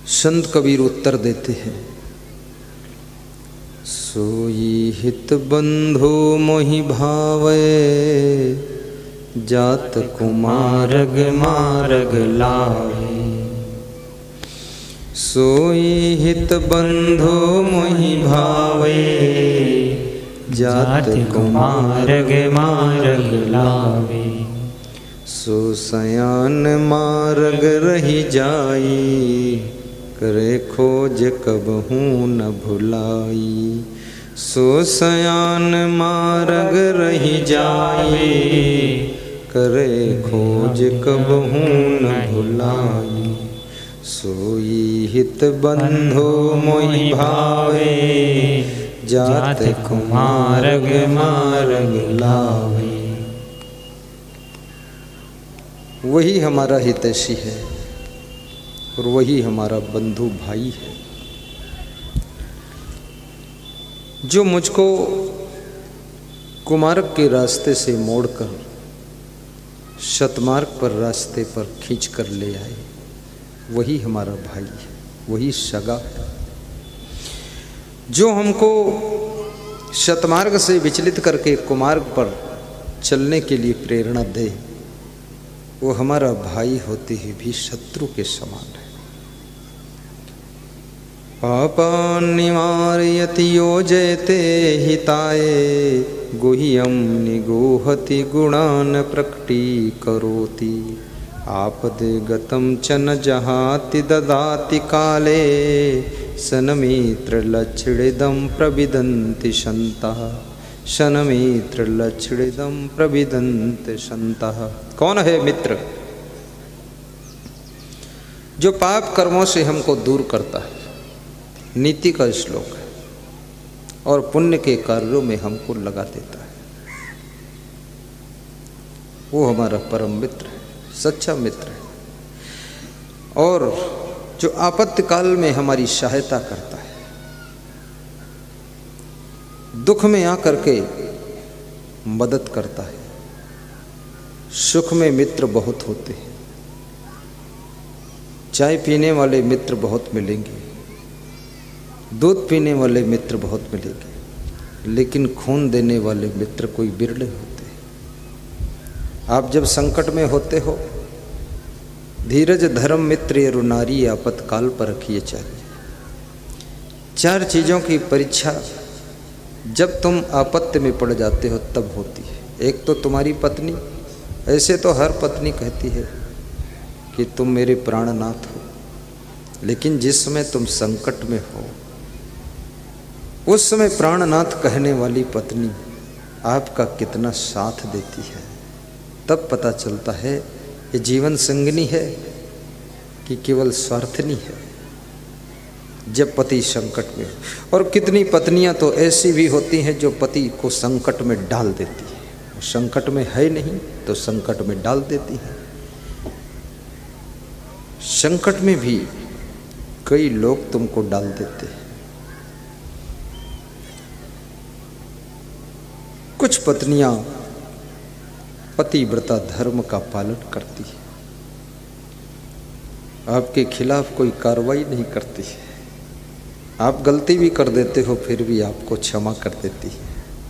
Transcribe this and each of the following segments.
संत कबीर उत्तर देते हैं, सोई हित बंधु मोहि भावे, जात कुमारग मार्ग लावे। सोई हित बंधु मोहि भावे, जात कुमारग मार्ग लावे। सो सयान मार्ग रही जाई, करे खोज कबहू न भुलाई। सो सयान मार्ग रही जाई, करे खोज कबहू न भुलाई। सोई हित बंधु मोहि भावे, जात कुमारग मार्ग लावे। वही हमारा हितैषी है और वही हमारा बंधु भाई है, जो मुझको कुमार्ग के रास्ते से मोड़कर शतमार्ग पर रास्ते पर खींच कर ले आए। वही हमारा भाई है, वही सगा है। जो हमको शतमार्ग से विचलित करके कुमार्ग पर चलने के लिए प्रेरणा दे, वो हमारा भाई होते ही भी शत्रु के समान है। पापा निवारयति योजयते हिताय, गुह्यं निगोहति गुणान् प्रकटीकरोति। आपदे गतं च न जहाति ददाति काले, सनमित्र लक्षणिदं प्रविदन्ति शन्तः। शनमित्र लक्षणिदं प्रविदन्ति शन्तः। कौन है मित्र? जो पाप कर्मों से हमको दूर करता है, नीति का श्लोक है, और पुण्य के कार्यों में हमको लगा देता है। वो हमारा परम मित्र है, सच्चा मित्र है। और जो आपत्ति काल में हमारी सहायता करता है, दुख में आकर के मदद करता है। सुख में मित्र बहुत होते हैं। चाय पीने वाले मित्र बहुत मिलेंगे, दूध पीने वाले मित्र बहुत मिलेंगे, लेकिन खून देने वाले मित्र कोई बिरले होते हैं। आप जब संकट में होते हो, धीरज धर्म मित्र ये नारी आपत्काल पर रखिए चाहिए। चार चीज़ों की परीक्षा जब तुम आपत्ति में पड़ जाते हो तब होती है। एक तो तुम्हारी पत्नी, ऐसे तो हर पत्नी कहती है कि तुम मेरे प्राणनाथ हो, लेकिन जिस समय तुम संकट में हो, उस समय प्राणनाथ कहने वाली पत्नी आपका कितना साथ देती है, तब पता चलता है ये जीवन संगिनी है कि केवल स्वार्थनी है। जब पति संकट में, और कितनी पत्नियां तो ऐसी भी होती हैं जो पति को संकट में डाल देती है। संकट में है नहीं तो संकट में डाल देती है। संकट में भी कई लोग तुमको डाल देते हैं। कुछ पत्नियां पतिव्रता धर्म का पालन करती है, आपके खिलाफ कोई कार्रवाई नहीं करती है। आप गलती भी कर देते हो फिर भी आपको क्षमा कर देती है,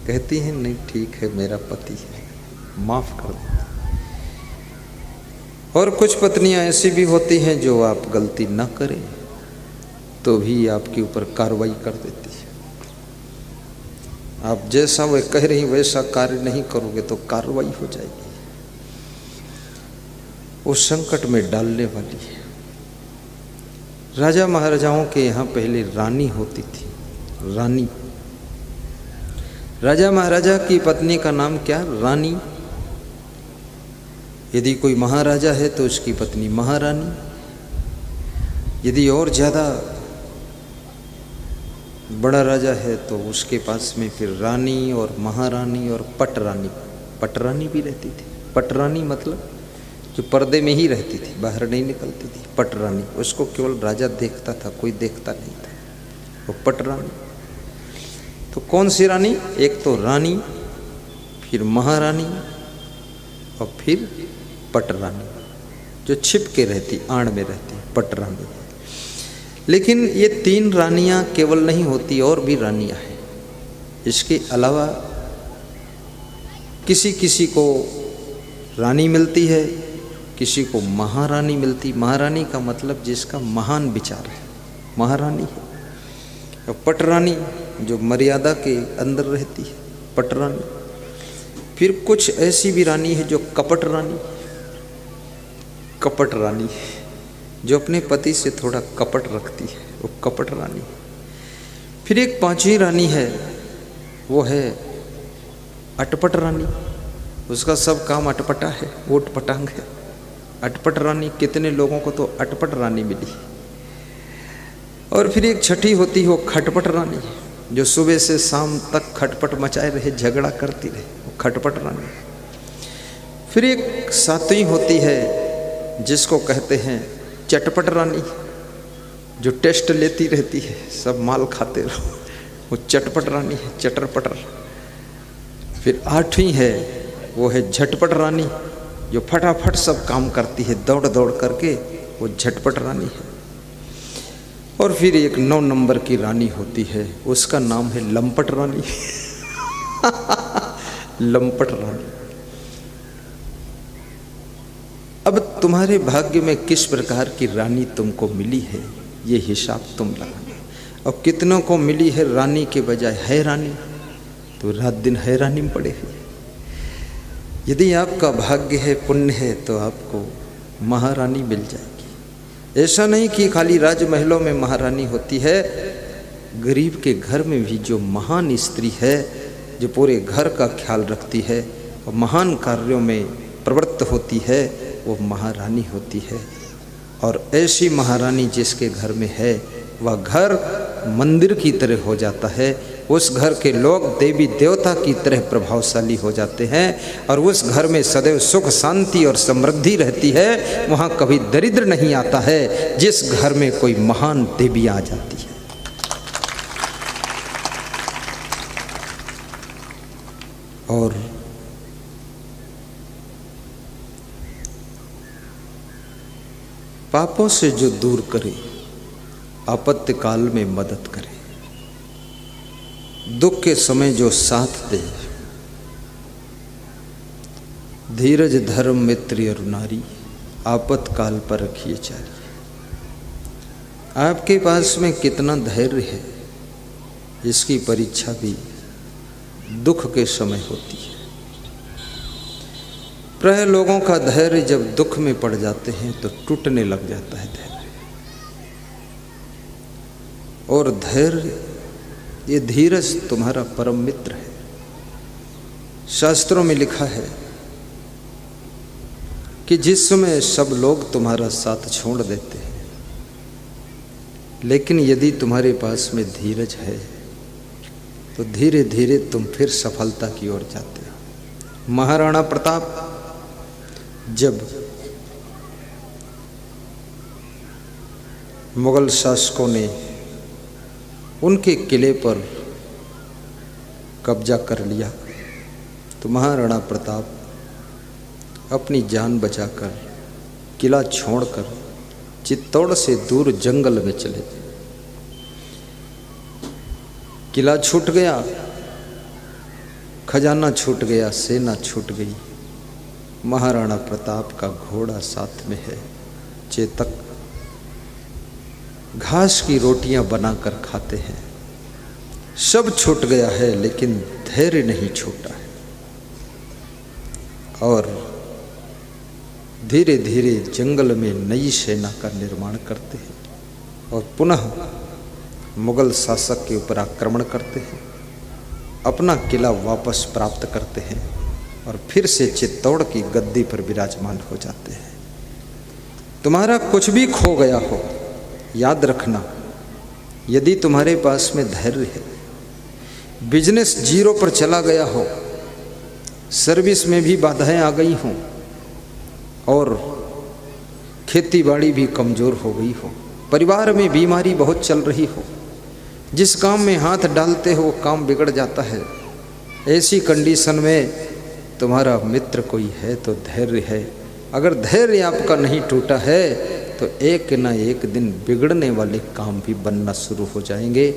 कहती है नहीं ठीक है मेरा पति है, माफ कर देती। और कुछ पत्नियां ऐसी भी होती हैं जो आप गलती ना करें तो भी आपके ऊपर कार्रवाई कर देती है। आप जैसा वह कह रही वैसा कार्य नहीं करोगे तो कार्रवाई हो जाएगी। वो संकट में डालने वाली है। राजा महाराजाओं के यहाँ पहले रानी होती थी, रानी। राजा महाराजा की पत्नी का नाम क्या? रानी। यदि कोई महाराजा है तो उसकी पत्नी महारानी। यदि और ज़्यादा बड़ा राजा है तो उसके पास में फिर रानी और महारानी और पटरानी। पटरानी भी रहती थी। पटरानी मतलब जो पर्दे में ही रहती थी, बाहर नहीं निकलती थी। पटरानी, उसको केवल राजा देखता था, कोई देखता नहीं था, वो पटरानी। तो कौन सी रानी? एक तो रानी, फिर महारानी और फिर पटरानी, जो छिप के रहती, आड़ में रहती, पटरानी। लेकिन ये 3 रानियां केवल नहीं होती, और भी रानियां हैं। इसके अलावा किसी किसी को रानी मिलती है, किसी को महारानी मिलती। महारानी का मतलब जिसका महान विचार है, महारानी है। और पटरानी जो मर्यादा के अंदर रहती है, पटरानी। फिर कुछ ऐसी भी रानी है जो कपट रानी, कपट रानी जो अपने पति से थोड़ा कपट रखती है, वो कपट रानी। फिर एक 5वीं रानी है, वो है अटपट रानी। उसका सब काम अटपटा है, ओट पटांग है। अटपट रानी, कितने लोगों को तो अटपट रानी मिली। और फिर एक 6ठी होती है वो खटपट रानी, जो सुबह से शाम तक खटपट मचाए रहे, झगड़ा करती रहे, वो खटपट रानी। फिर एक 7वीं होती है जिसको कहते हैं चटपट रानी, जो टेस्ट लेती रहती है, सब माल खाते रहो, वो चटपट रानी है, चटर पटर। फिर 8वीं है वो है झटपट रानी, जो फटाफट सब काम करती है, दौड़ दौड़ करके, वो झटपट रानी है। और फिर एक 9 नंबर की रानी होती है, उसका नाम है लंपट रानी। लंपट रानी। अब तुम्हारे भाग्य में किस प्रकार की रानी तुमको मिली है, ये हिसाब तुम लगाना। और कितनों को मिली है रानी के बजाय है रानी, तो रात दिन हैरानी में पड़े हुए। यदि आपका भाग्य है, पुण्य है, तो आपको महारानी मिल जाएगी। ऐसा नहीं कि खाली राजमहलों में महारानी होती है, गरीब के घर में भी जो महान स्त्री है, जो पूरे घर का ख्याल रखती है और महान कार्यों में प्रवृत्त होती है, वो महारानी होती है। और ऐसी महारानी जिसके घर में है, वह घर मंदिर की तरह हो जाता है। उस घर के लोग देवी देवता की तरह प्रभावशाली हो जाते हैं, और उस घर में सदैव सुख शांति और समृद्धि रहती है। वहाँ कभी दरिद्र नहीं आता है, जिस घर में कोई महान देवी आ जाती है। और पापों से जो दूर करे, आपत्ति काल में मदद करे, दुख के समय जो साथ दे, धीरज धर्म मित्र और नारी, आपत काल पर रखिए चारी। आपके पास में कितना धैर्य है, इसकी परीक्षा भी दुख के समय होती है। प्राय लोगों का धैर्य जब दुख में पड़ जाते हैं तो टूटने लग जाता है धैर्य। और धैर्य, ये धीरज तुम्हारा परम मित्र है। शास्त्रों में लिखा है कि जिस समय सब लोग तुम्हारा साथ छोड़ देते हैं, लेकिन यदि तुम्हारे पास में धीरज है, तो धीरे धीरे तुम फिर सफलता की ओर जाते हो। महाराणा प्रताप जब मुगल शासकों ने उनके किले पर कब्जा कर लिया, तो महाराणा प्रताप अपनी जान बचाकर किला छोड़कर चित्तौड़ से दूर जंगल में चले गए। किला छूट गया, खजाना छूट गया, सेना छूट गई। महाराणा प्रताप का घोड़ा साथ में है, चेतक, घास की रोटियां बनाकर खाते हैं। सब छूट गया है, लेकिन धैर्य नहीं छूटा है। और धीरे धीरे जंगल में नई सेना का निर्माण करते हैं और पुनः मुगल शासक के ऊपर आक्रमण करते हैं, अपना किला वापस प्राप्त करते हैं और फिर से चित्तौड़ की गद्दी पर विराजमान हो जाते हैं। तुम्हारा कुछ भी खो गया हो, याद रखना, यदि तुम्हारे पास में धैर्य है, बिजनेस जीरो पर चला गया हो, सर्विस में भी बाधाएं आ गई हों और खेती बाड़ी भी कमज़ोर हो गई हो, परिवार में बीमारी बहुत चल रही हो, जिस काम में हाथ डालते हो वो काम बिगड़ जाता है, ऐसी कंडीशन में तुम्हारा मित्र कोई है तो धैर्य है। अगर धैर्य आपका नहीं टूटा है तो तो एक न एक दिन बिगड़ने वाले काम भी बनना शुरू हो जाएंगे,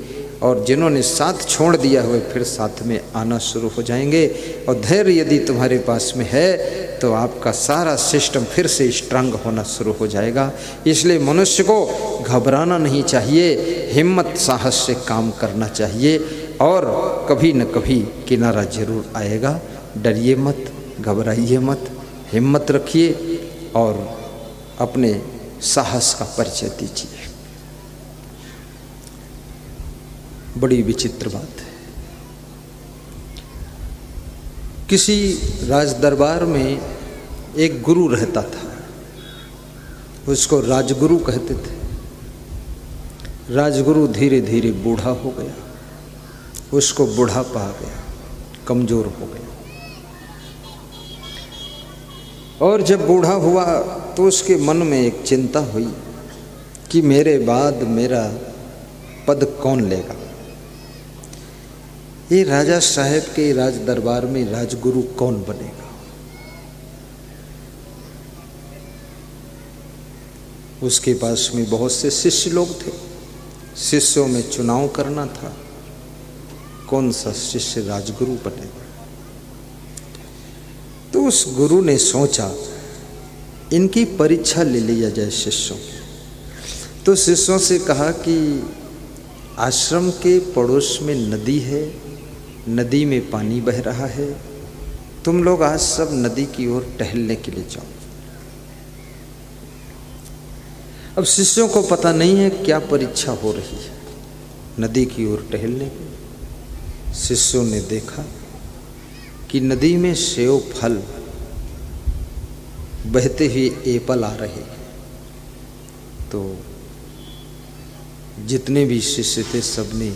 और जिन्होंने साथ छोड़ दिया हुआ फिर साथ में आना शुरू हो जाएंगे। और धैर्य यदि तुम्हारे पास में है तो आपका सारा सिस्टम फिर से स्ट्रांग होना शुरू हो जाएगा। इसलिए मनुष्य को घबराना नहीं चाहिए, हिम्मत साहस से काम करना चाहिए, और कभी न कभी किनारा जरूर आएगा। डरिए मत, घबराइए मत, हिम्मत रखिए और अपने साहस का परिचय दीजिए। बड़ी विचित्र बात है। किसी राज दरबार में एक गुरु रहता था, उसको राजगुरु कहते थे। राजगुरु धीरे धीरे बूढ़ा हो गया, उसको बुढ़ापा आ गया, कमजोर हो गया। और जब बूढ़ा हुआ तो उसके मन में एक चिंता हुई कि मेरे बाद मेरा पद कौन लेगा। ये राजा साहब के राज दरबार में राजगुरु कौन बनेगा। उसके पास में बहुत से शिष्य लोग थे, शिष्यों में चुनाव करना था, कौन सा शिष्य राजगुरु बनेगा। तो उस गुरु ने सोचा इनकी परीक्षा ले लिया जाए शिष्यों की। तो शिष्यों से कहा कि आश्रम के पड़ोस में नदी है, नदी में पानी बह रहा है, तुम लोग आज सब नदी की ओर टहलने के लिए जाओ। अब शिष्यों को पता नहीं है क्या परीक्षा हो रही है। नदी की ओर टहलने की शिष्यों ने देखा कि नदी में सेव फल बहते हुए एपल आ रहे। तो जितने भी शिष्य थे सबने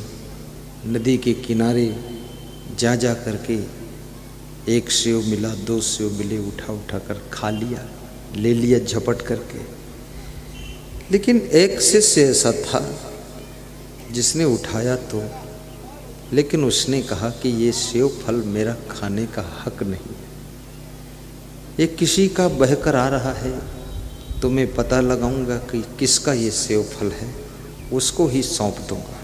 नदी के किनारे जा जा करके एक सेव मिला, दो सेव मिले, उठा उठा कर खा लिया, ले लिया झपट करके। लेकिन एक शिष्य ऐसा था जिसने उठाया तो, लेकिन उसने कहा कि ये सेव फल मेरा खाने का हक नहीं है, ये किसी का बहकर आ रहा है, तो मैं पता लगाऊंगा कि किसका ये सेव फल है, उसको ही सौंप दूंगा।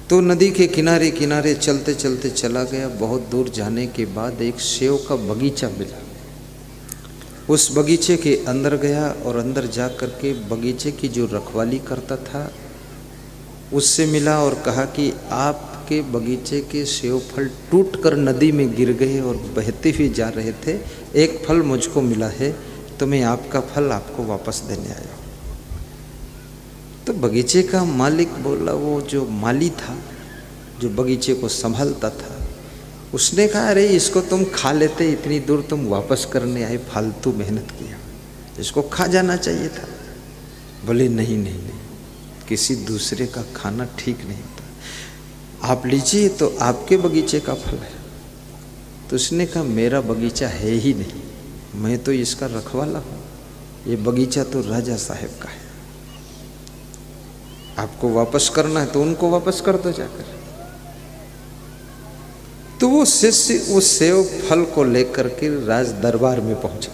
तो नदी के किनारे किनारे चलते चलते चला गया। बहुत दूर जाने के बाद एक सेव का बगीचा मिला। उस बगीचे के अंदर गया और अंदर जा कर के बगीचे की जो रखवाली करता था उससे मिला और कहा कि आपके बगीचे के सेव फल टूटकर नदी में गिर गए और बहते हुए जा रहे थे, एक फल मुझको मिला है, तो मैं आपका फल आपको वापस देने आया हूँ। तो बगीचे का मालिक बोला, वो जो माली था जो बगीचे को संभालता था, उसने कहा अरे इसको तुम खा लेते, इतनी दूर तुम वापस करने आए, फालतू मेहनत किया, इसको खा जाना चाहिए था। बोले नहीं नहीं नहीं, किसी दूसरे का खाना ठीक नहीं होता, आप लीजिए, तो आपके बगीचे का फल है। तो उसने कहा मेरा बगीचा है ही नहीं, मैं तो इसका रखवाला हूँ, ये बगीचा तो राजा साहब का है, आपको वापस करना है तो उनको वापस कर दो जाकर। तो वो शिष्य उस सेव फल को लेकर के राज दरबार में पहुंचा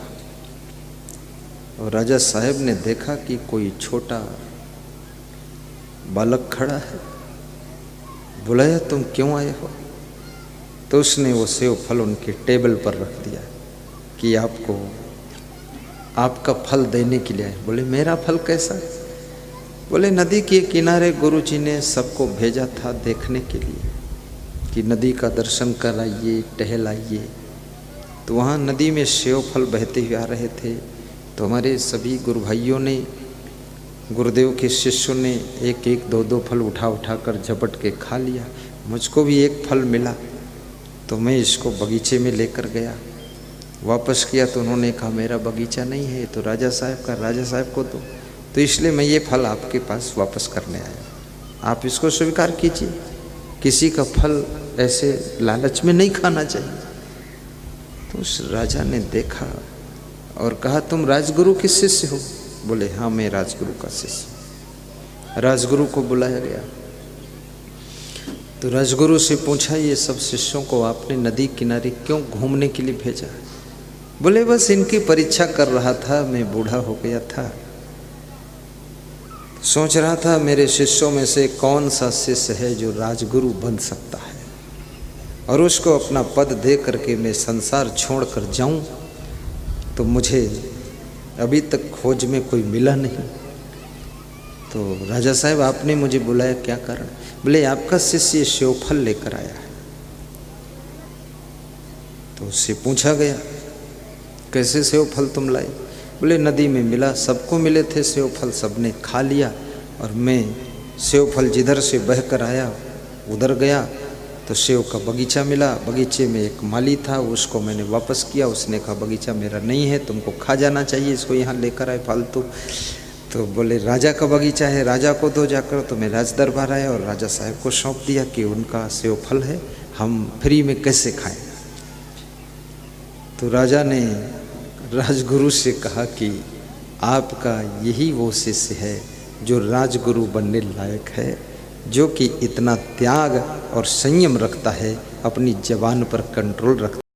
और राजा साहब ने देखा कि कोई छोटा बालक खड़ा है। बुलाया, तुम क्यों आए हो? तो उसने वो सेव फल उनके टेबल पर रख दिया कि आपको आपका फल देने के लिए आए। बोले मेरा फल कैसा है? बोले नदी के किनारे गुरुजी ने सबको भेजा था देखने के लिए कि नदी का दर्शन कराइए, टहलाइए। तो वहाँ नदी में सेव फल बहते हुए आ रहे थे, तो हमारे सभी गुरु भाइयों ने, गुरुदेव के शिष्यों ने एक एक दो दो फल उठा उठा कर झपट के खा लिया। मुझको भी एक फल मिला तो मैं इसको बगीचे में लेकर गया, वापस किया तो उन्होंने कहा मेरा बगीचा नहीं है, तो राजा साहब का, राजा साहब को दो, तो इसलिए मैं ये फल आपके पास वापस करने आया, आप इसको स्वीकार कीजिए। किसी का फल ऐसे लालच में नहीं खाना चाहिए। तो उस राजा ने देखा और कहा तुम राजगुरु के शिष्य हो? बोले हाँ मैं राजगुरु का शिष्य। राजगुरु को बुलाया गया तो राजगुरु से पूछा ये सब शिष्यों को आपने नदी किनारे क्यों घूमने के लिए भेजा? बोले बस इनकी परीक्षा कर रहा था, मैं बूढ़ा हो गया था सोच रहा था मेरे शिष्यों में से कौन सा शिष्य है जो राजगुरु बन सकता है और उसको अपना पद दे करके मैं संसार छोड़कर जाऊं, तो मुझे अभी तक खोज में कोई मिला नहीं। तो राजा साहब आपने मुझे बुलाया, क्या कारण? बोले आपका शिष्य सेवफल लेकर आया है। तो उससे पूछा गया कैसे सेवफल तुम लाए? बोले नदी में मिला, सबको मिले थे सेवफल, सबने खा लिया और मैं सेवफल जिधर से बह कर आया उधर गया तो सेव का बगीचा मिला। बगीचे में एक माली था, उसको मैंने वापस किया। उसने कहा बगीचा मेरा नहीं है, तुमको खा जाना चाहिए, इसको यहाँ लेकर आए फालतू। तो बोले राजा का बगीचा है, राजा को दो जाकर। तो मैं राज दरबार आया और राजा साहब को सौंप दिया कि उनका सेवफल है, हम फ्री में कैसे खाएं। तो राजा ने राजगुरु से कहा कि आपका यही वो शिष्य है जो राजगुरु बनने लायक है, जो कि इतना त्याग और संयम रखता है, अपनी जबान पर कंट्रोल रखता है।